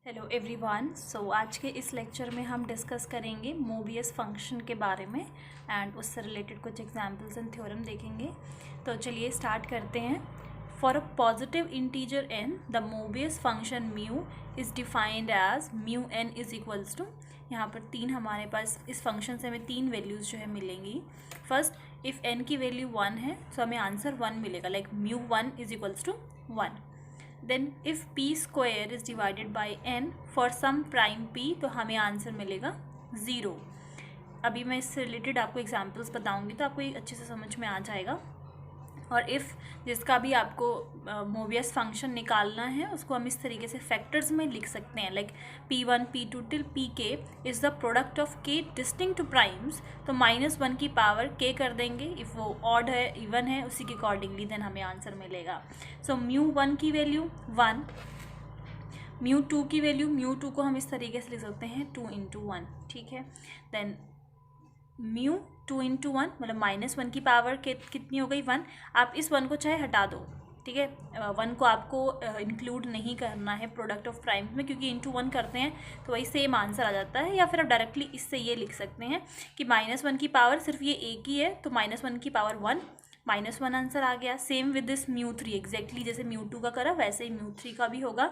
Hello everyone. आज के इस लेक्चर में हम डिस्कस करेंगे मोबियस फंक्शन के बारे में एंड उससे रिलेटेड कुछ एग्जांपल्स एंड थ्योरम देखेंगे। तो चलिए स्टार्ट करते हैं। For a positive integer n the Mobius function mu is defined as mu n is equals to, यहाँ पर तीन हमारे पास इस फंक्शन से हमें तीन वैल्यूज़ जो है मिलेंगी। फर्स्ट, इफ़ n की वैल्यू 1 है तो हमें आंसर 1 मिलेगा, like mu 1 is equals to 1। Then if p square is divided by n for some prime p तो हमें आंसर मिलेगा 0। अभी मैं इससे रिलेटेड आपको एग्जांपल्स बताऊंगी तो आपको ये अच्छे से समझ में आ जाएगा। और इफ़ जिसका भी आपको मोबियस फंक्शन निकालना है उसको हम इस तरीके से फैक्टर्स में लिख सकते हैं, like p1 p2 till pk is the product of k distinct primes. तो -1 की पावर k कर देंगे, इफ़ वो ऑड है इवन है उसी के अकॉर्डिंगली देन हमें आंसर मिलेगा। सो म्यू 1 की वैल्यू 1, म्यू 2 की वैल्यू, म्यू 2 को हम इस तरीके से लिख सकते हैं 2 × 1, ठीक है। देन म्यू 2 × 1 मतलब -1 की पावर कितनी हो गई 1। आप इस 1 को चाहे हटा दो, ठीक है। 1 को आपको इंक्लूड नहीं करना है प्रोडक्ट ऑफ प्राइम्स में, क्योंकि इंटू 1 करते हैं तो वही सेम आंसर आ जाता है। या फिर आप डायरेक्टली इससे ये लिख सकते हैं कि -1 की पावर सिर्फ ये एक ही है तो -1 की पावर 1, -1 आंसर आ गया। Same with this mu 3, exactly जैसे म्यू 2 का करा वैसे ही म्यू 3 का भी होगा,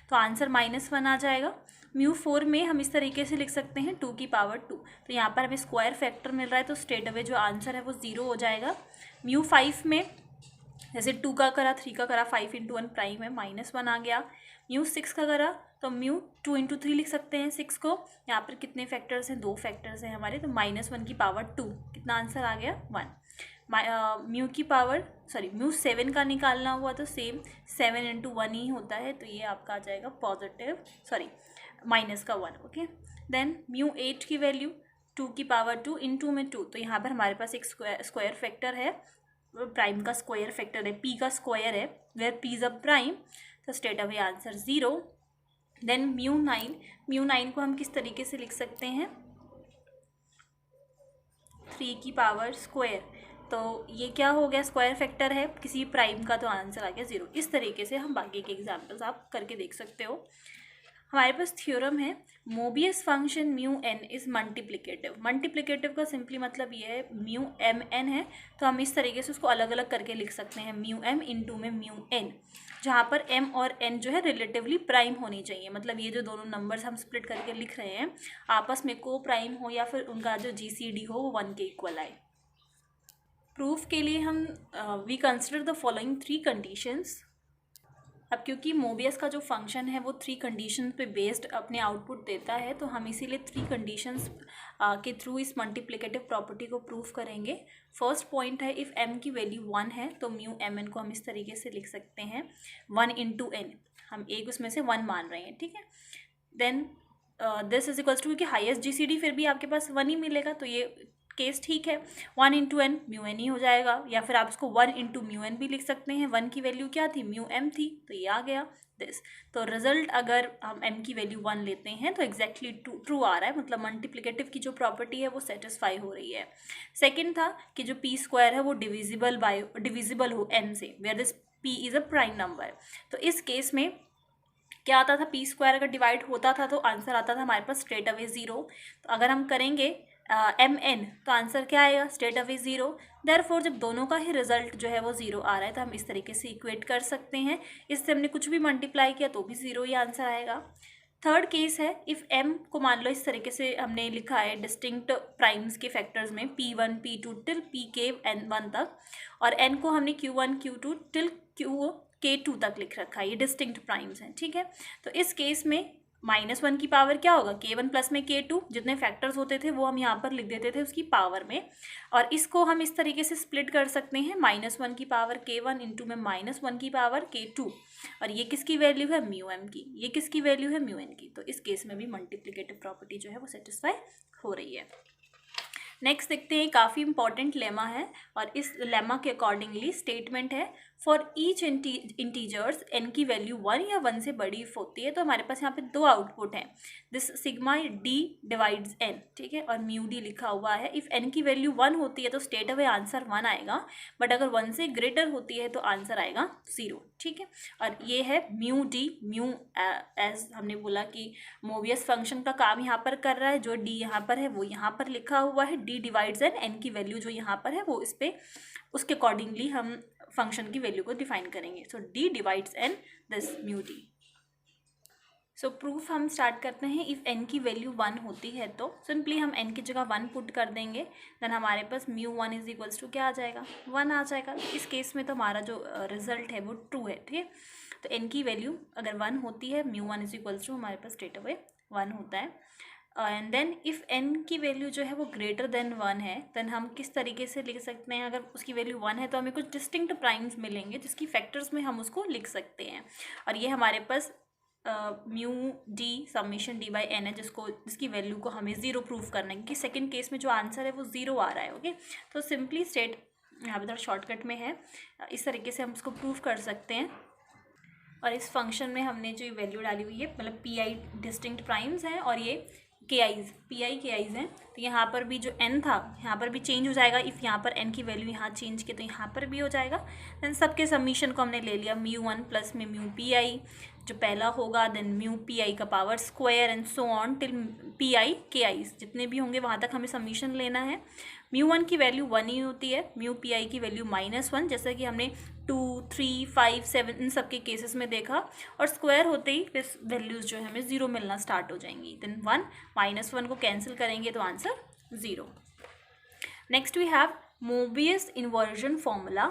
तो आंसर -1 आ जाएगा। म्यू 4 में हम इस तरीके से लिख सकते हैं 2 की पावर 2, तो यहाँ पर हमें स्क्वायर फैक्टर मिल रहा है तो स्ट्रेट अवे जो आंसर है वो 0 हो जाएगा। म्यू 5 में जैसे 2 का करा 3 का करा 5 × 1 प्राइम है, -1 आ गया। म्यू 6 का करा तो म्यू 2 × 3 लिख सकते हैं 6 को। यहाँ पर कितने फैक्टर्स हैं, 2 फैक्टर्स हैं हमारे, तो -1 की पावर 2, कितना आंसर आ गया 1। म्यू की पावर म्यू 7 का निकालना हुआ तो सेम 7 × 1 ही होता है, तो ये आपका आ जाएगा पॉजिटिव -1, ओके। देन म्यू 8 की वैल्यू 2 की पावर 2 × में 2, तो यहाँ पर हमारे पास एक स्क्वायर फैक्टर है, प्राइम का स्क्वायर फैक्टर है, p का स्क्वायर है, where p is a prime, तो straight away answer 0। Then mu 9 को हम किस तरीके से लिख सकते हैं 3 की पावर स्क्वायर, तो ये क्या हो गया स्क्वायर फैक्टर है किसी प्राइम का, तो आंसर आ गया 0। इस तरीके से हम बाकी के एग्जाम्पल्स आप करके देख सकते हो। हमारे पास थ्योरम है Mobius function mu n is multiplicative का सिंपली मतलब ये है म्यू m n है तो हम इस तरीके से उसको अलग अलग करके लिख सकते हैं म्यू m × में म्यू n, जहाँ पर m और n जो है रिलेटिवली प्राइम होनी चाहिए, मतलब ये जो दोनों नंबर्स हम स्प्लिट करके लिख रहे हैं आपस में को प्राइम हो या फिर उनका जो GCD हो वो 1 के इक्वल आए। प्रूफ के लिए हम we consider the following 3 conditions. अब क्योंकि मोबियस का जो फंक्शन है वो 3 कंडीशन पे बेस्ड अपने आउटपुट देता है, तो हम इसीलिए 3 कंडीशंस के थ्रू इस मल्टीप्लिकेटिव प्रॉपर्टी को प्रूफ करेंगे। फर्स्ट पॉइंट है इफ़ m की वैल्यू 1 है तो म्यू mn को हम इस तरीके से लिख सकते हैं 1 × n, हम एक उसमें से 1 मान रहे हैं, ठीक है। Then this is equals to, क्योंकि हाईएस्ट GCD फिर भी आपके पास 1 ही मिलेगा तो ये केस ठीक है, 1 × n म्यू n ही हो जाएगा, या फिर आप इसको 1 × म्यू n भी लिख सकते हैं। 1 की वैल्यू क्या थी म्यू m थी, तो ये आ गया दिस। तो रिजल्ट अगर हम m की वैल्यू 1 लेते हैं तो एग्जैक्टली ट्रू आ रहा है, मतलब मल्टीप्लिकेटिव की जो प्रॉपर्टी है वो सेटिस्फाई हो रही है। सेकेंड था कि जो p स्क्वायर है वो डिविजिबल हो n से, where this p is a prime number. तो इस केस में क्या आता था, p स्क्वायर अगर डिवाइड होता था तो आंसर आता था हमारे पास स्ट्रेट अवे 0। तो अगर हम करेंगे mn तो आंसर क्या आएगा स्ट्रेट अवे 0। देयरफॉर जब दोनों का ही रिजल्ट जो है वो 0 आ रहा है तो हम इस तरीके से इक्वेट कर सकते हैं, इससे हमने कुछ भी मल्टीप्लाई किया तो भी 0 ही आंसर आएगा। थर्ड केस है इफ़ m को मान लो इस तरीके से हमने लिखा है डिस्टिंक्ट प्राइम्स के फैक्टर्स में p1 p2 till pk n1 तक, और n को हमने q1 q2 टिल k2 तक लिख रखा है, ये डिस्टिंक्ट प्राइम्स हैं, ठीक है। तो इस केस में -1 की पावर क्या होगा k1 प्लस में k2, जितने फैक्टर्स होते थे वो हम यहाँ पर लिख देते थे उसकी पावर में, और इसको हम इस तरीके से स्प्लिट कर सकते हैं -1 की पावर k1 × में -1 की पावर k2, और ये किसकी वैल्यू है म्यू m की, ये किसकी वैल्यू है म्यू n की। तो इस केस में भी मल्टीप्लिकेटिव प्रॉपर्टी जो है वो सेटिस्फाई हो रही है। नेक्स्ट देखते हैं, काफ़ी इंपॉर्टेंट लेमा है और इस लेमा के अकॉर्डिंगली स्टेटमेंट है फॉर ईच इंटीजर्स n की वैल्यू 1 या 1 से बड़ी होती है तो हमारे पास यहाँ पे दो आउटपुट हैं, this sigma d divides n, ठीक है, और म्यू d लिखा हुआ है। इफ़ n की वैल्यू 1 होती है तो स्ट्रेट अवे आंसर 1 आएगा, बट अगर 1 से ग्रेटर होती है तो आंसर आएगा 0, ठीक है। और ये है म्यू d, म्यू एज हमने बोला कि मोबियस फंक्शन का काम यहाँ पर कर रहा है, जो d यहाँ पर है वो यहाँ पर लिखा हुआ है, d डिवाइड्स n की वैल्यू जो यहाँ पर है वो इस पर उसके अकॉर्डिंगली हम फंक्शन की वैल्यू को डिफाइन करेंगे। सो d divides n this mu d। So proof हम स्टार्ट करते हैं। इफ़ n की वैल्यू 1 होती है तो सिंपली हम n की जगह 1 पुट कर देंगे, देन हमारे पास म्यू 1 इज इक्वल्स टू क्या आ जाएगा, 1 आ जाएगा। इस केस में तो हमारा जो रिजल्ट है वो ट्रू है, ठीक है। तो n की वैल्यू अगर 1 होती है, म्यू 1 इज इक्वल्स टू हमारे पास स्ट्रेट अवे 1 होता है। एंड देन इफ़ n की वैल्यू जो है वो ग्रेटर देन 1 है, देन हम किस तरीके से लिख सकते हैं, अगर उसकी वैल्यू 1 है तो हमें कुछ डिस्टिंक्ट प्राइम्स मिलेंगे जिसकी फैक्टर्स में हम उसको लिख सकते हैं। और ये हमारे पास mu D summation D by N है, जिसकी वैल्यू को हमें 0 प्रूफ करना है, क्योंकि सेकेंड केस में जो आंसर है वो 0 आ रहा है, ओके। तो सिंपली स्टेट यहाँ पे थोड़ा शॉर्टकट में है, इस तरीके से हम उसको प्रूफ कर सकते हैं। और इस फंक्शन में हमने जो वैल्यू डाली हुई है, मतलब पी आई डिस्टिंक्ट प्राइम्स हैं और ये के आईज, पी आई के आईज हैं, तो यहाँ पर भी जो n था यहाँ पर भी चेंज हो जाएगा। इफ़ यहाँ पर n की वैल्यू यहाँ चेंज की तो यहाँ पर भी हो जाएगा। देन सबके सबमिशन को हमने ले लिया, म्यू 1 प्लस में म्यू पी आई जो पहला होगा, देन म्यू पी आई का power square and so on till P I के आईज, जितने भी होंगे वहाँ तक हमें सबमिशन लेना है। म्यू 1 की वैल्यू 1 ही होती है, म्यू पी आई की वैल्यू -1, जैसा कि हमने 2, 3, 5, 7 इन सब के केसेस में देखा। और स्क्वायर होते ही फिर वैल्यूज़ जो है हमें 0 मिलना स्टार्ट हो जाएंगी। देन 1 -1 को कैंसिल करेंगे तो answer 0। Next we have Mobius inversion formula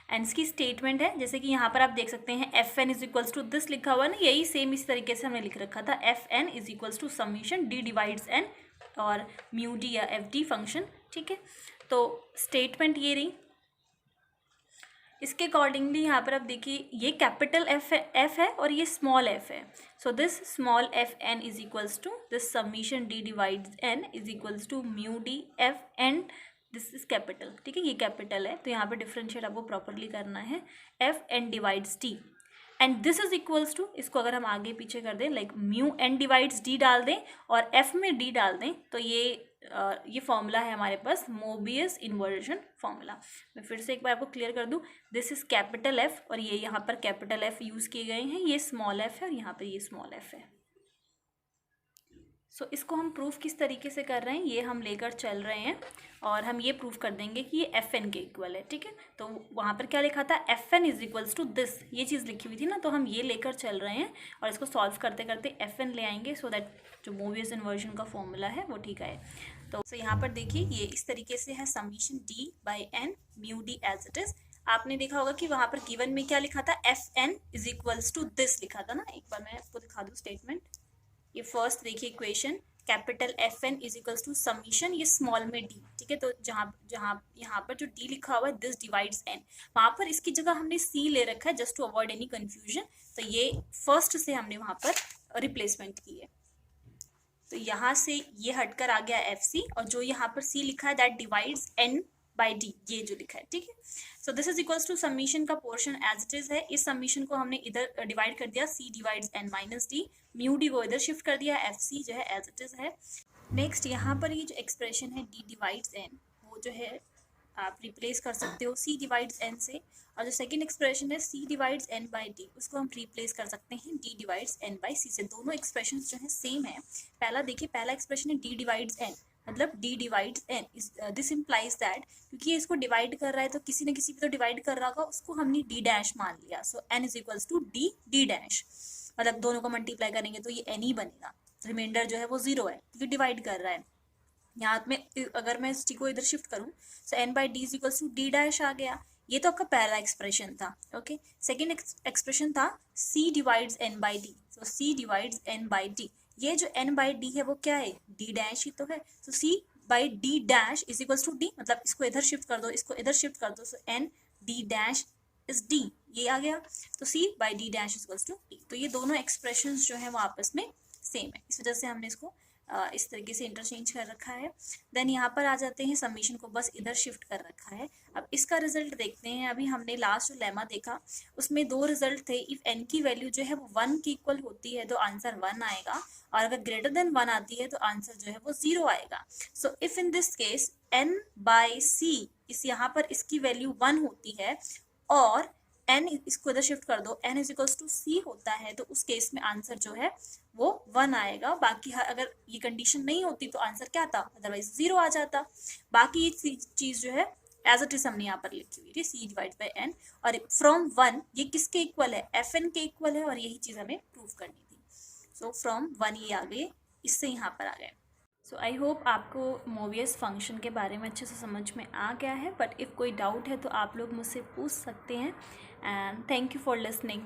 and इसकी स्टेटमेंट है, जैसे कि यहाँ पर आप देख सकते हैं f n is equals to this लिखा हुआ है ना, यही सेम इस तरीके से हमने लिख रखा था, f n is equals to summation d divides n और म्यू डी या एफ डी फंक्शन, ठीक है। तो स्टेटमेंट ये रही। इसके अकॉर्डिंगली यहाँ पर आप देखिए ये कैपिटल एफ है और ये स्मॉल एफ है। So this small f n is equals to this summation d divides n is equals to mu d f n, this is capital, ठीक है, ये कैपिटल है। तो यहाँ पे डिफरेंशिएट आपको प्रॉपरली करना है, f n divides d and this is equals to, इसको अगर हम आगे पीछे कर दें like mu n divides d डाल दें और एफ में डी डाल दें, तो ये फॉर्मूला है हमारे पास मोबियस इन्वर्जन फॉर्मूला। मैं फिर से एक बार आपको क्लियर कर दूं, दिस इज कैपिटल एफ और ये यहाँ पर कैपिटल एफ यूज़ किए गए हैं, ये स्मॉल एफ है और यहाँ पर ये स्मॉल एफ है। सो इसको हम प्रूफ किस तरीके से कर रहे हैं, ये हम लेकर चल रहे हैं और हम ये प्रूफ कर देंगे कि ये एफ एन के इक्वल है, ठीक है। तो वहाँ पर क्या लिखा था, f n is equals to this, ये चीज़ लिखी हुई थी ना, तो हम ये लेकर चल रहे हैं और इसको सॉल्व करते करते एफ एन ले आएंगे, सो दैट जो मोबियस इन्वर्जन का फॉर्मूला है वो ठीक है। तो यहाँ पर देखिए ये इस तरीके से है, summation d by n mu d as it is. आपने देखा होगा कि वहाँ पर गिवन में क्या लिखा था, f n is equals to this लिखा था ना। एक बार मैं आपको दिखा दूँ स्टेटमेंट, ये फर्स्ट देखिए equation, capital f n is equals to summation, ये स्मॉल में डी, ठीक है। तो जहाँ यहाँ पर जो डी लिखा हुआ है दिस डिवाइड्स एन, वहाँ पर इसकी जगह हमने सी ले रखा है just to avoid any confusion. तो ये फर्स्ट से हमने वहाँ पर रिप्लेसमेंट की है, तो यहाँ से ये हटकर आ गया एफ सी, और जो यहाँ पर सी लिखा है that divides N by D, ये जो लिखा है, ठीक है। So this is equals to summation का पोर्शन एज इट इज है, इस समीशन को हमने इधर डिवाइड कर दिया, C divides N minus D, mu D को इधर शिफ्ट कर दिया, एफ सी जो है एज इट इज है। नेक्स्ट यहाँ पर ये जो एक्सप्रेशन है डी डिवाइड्स एन, वो जो है आप रिप्लेस कर सकते हो सी डिवाइड्स एन से, और जो सेकंड एक्सप्रेशन है सी डिवाइड्स एन बाई डी, उसको हम रिप्लेस कर सकते हैं डी डिवाइड्स एन बाई सी से। दोनों एक्सप्रेशन जो है सेम है। पहला देखिए, पहला एक्सप्रेशन है डी डिवाइड्स एन, मतलब d divides n, this implies that क्योंकि इसको डिवाइड कर रहा है तो किसी न किसी पे तो डिवाइड कर रहा होगा, उसको हमने डी डैश मान लिया। So N is equals to D D dash, मतलब दोनों को मल्टीप्लाई करेंगे तो ये एन ही बनेगा, रिमाइंडर जो है वो 0 है क्योंकि डिवाइड कर रहा है। यहाँ में अगर मैं इस टी को इधर शिफ्ट करूँ, so N by D is equals to D dash आ गया। ये तो आपका पहला एक्सप्रेशन था, ओके। सेकेंड एक्सप्रेशन था C divides N by D, so C divides N by D, ये जो n बाई डी है वो क्या है, d डैश ही तो है। So c by d dash is equals to d, मतलब इसको इधर शिफ्ट कर दो, इसको इधर शिफ्ट कर दो, so n d dash is d, ये आ गया। तो c by d dash is equals to d। तो ये दोनों एक्सप्रेशंस जो है वो आपस में सेम है, इस वजह से हमने इसको इस तरीके से इंटरचेंज कर रखा है। देन यहाँ पर आ जाते हैं, समीशन को बस इधर शिफ्ट कर रखा है। अब इसका रिजल्ट देखते हैं। अभी हमने लास्ट जो लेमा देखा उसमें 2 रिजल्ट थे। इफ n की वैल्यू जो है वो 1 की इक्वल होती है तो आंसर 1 आएगा, और अगर ग्रेटर देन 1 आती है तो आंसर जो है वो 0 आएगा। So if in this case n by c, इस यहाँ पर इसकी वैल्यू 1 होती है और n इसको इधर शिफ्ट कर दो, n is equals to c होता है, तो उस केस में आंसर जो है वो 1 आएगा। बाकी अगर ये कंडीशन नहीं होती तो आंसर क्या था, अदरवाइज 0 आ जाता। बाकी ये चीज जो है एज इट इज हमने यहाँ पर लिखी हुई है, c डिवाइड बाई n, और फ्रॉम 1 ये किसके इक्वल है, fn के इक्वल है, और यही चीज हमें प्रूव करनी थी। सो फ्रॉम 1 ये आ गए, इससे यहाँ पर आ गए। सो आई होप आपको मोबियस फंक्शन के बारे में अच्छे से समझ में आ गया है, बट इफ़ कोई डाउट है तो आप लोग मुझसे पूछ सकते हैं। And thank you for listening.